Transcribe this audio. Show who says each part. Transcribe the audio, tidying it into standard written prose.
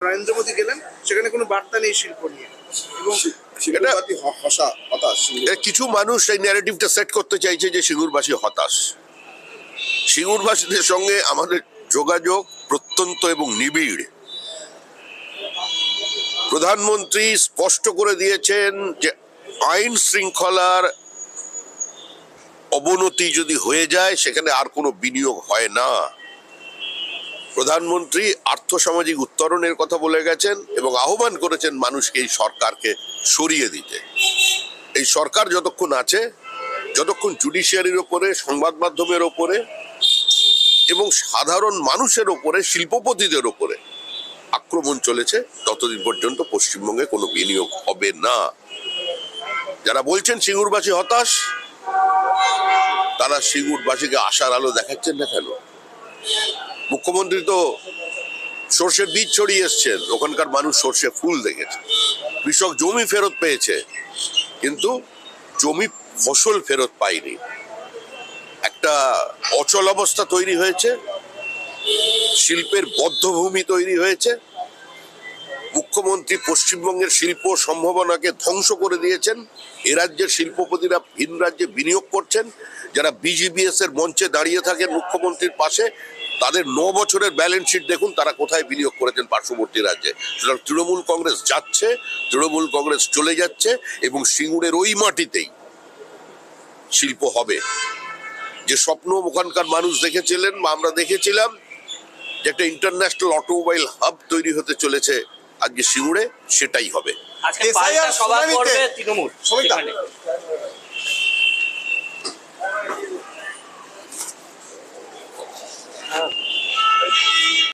Speaker 1: নরেন্দ্র মোদী গেলেন, সেখানে কোনো বার্তা নেই শিল্প নিয়ে। এবং
Speaker 2: এটা কিছু মানুষ এই ন্যারেটিভটা সেট করতে চাইছে যে সিঙ্গুরবাসী হতাশ। সিঙ্গুরবাসীদের সঙ্গে আমাদের যোগাযোগ প্রত্যন্ত এবং নিবিড়। প্রধানমন্ত্রী স্পষ্ট করে দিয়েছেন যে আইন শৃঙ্খলার অবনতি যদি হয়ে যায় সেখানে আর কোনো বিনিয়োগ হয় না। প্রধানমন্ত্রী আর্থসামাজিক উত্তরণের কথা বলে গেছেন এবং আহ্বান করেছেন মানুষকে এই সরকারকে সরিয়ে দিতে। এই সরকার যতক্ষণ আছে, যতক্ষণ জুডিশিয়ারির ওপরে, সংবাদ মাধ্যমের ওপরে এবং সাধারণ মানুষের ওপরে, শিল্পপতিদের ওপরে আক্রমণ চলেছে, ততদিন পর্যন্ত পশ্চিমবঙ্গে কোনো বিনিয়োগ হবে না। যারা বলছেন সিঙ্গুরবাসী হতাশ, তারা সিঙ্গুরবাসীকে আশার আলো দেখাচ্ছেন না কেন? মুখ্যমন্ত্রী তো সর্ষের বীজ ছড়িয়ে এসছেন, ওখানকার মানুষ সর্ষে ফুল দেখেছে। কৃষক জমি ফেরত পেয়েছে, কিন্তু জমি ফসল ফেরত পায়নি। একটা অচল অবস্থা তৈরি হয়েছে, শিল্পের বদ্ধভূমি তৈরি হয়েছে। মুখ্যমন্ত্রী পশ্চিমবঙ্গের শিল্প সম্ভাবনাকে ধ্বংস করে দিয়েছেন। এ রাজ্যের শিল্পপতিরা ভিন রাজ্যে বিনিয়োগ করছেন। যারা বিজিবিএস এর মঞ্চে দাঁড়িয়ে থাকেন মুখ্যমন্ত্রীর পাশে, তাদের 9 বছরের ব্যালেন্স শিট দেখুন, তারা কোথায় বিনিয়োগ করেছেন পার্শ্ববর্তী রাজ্যে। সুতরাং তৃণমূল কংগ্রেস যাচ্ছে, তৃণমূল কংগ্রেস চলে যাচ্ছে এবং সিঙ্গুরের ওই মাটিতেই শিল্প হবে। যে স্বপ্ন ওখানকার মানুষ দেখেছিলেন বা আমরা দেখেছিলাম, যে একটা ইন্টারন্যাশনাল অটোমোবাইল হাব তৈরি হতে চলেছে আজকে সিঙ্গুরে, সেটাই হবে।
Speaker 3: আজকে পাল্টা সভা করবে তৃণমূল।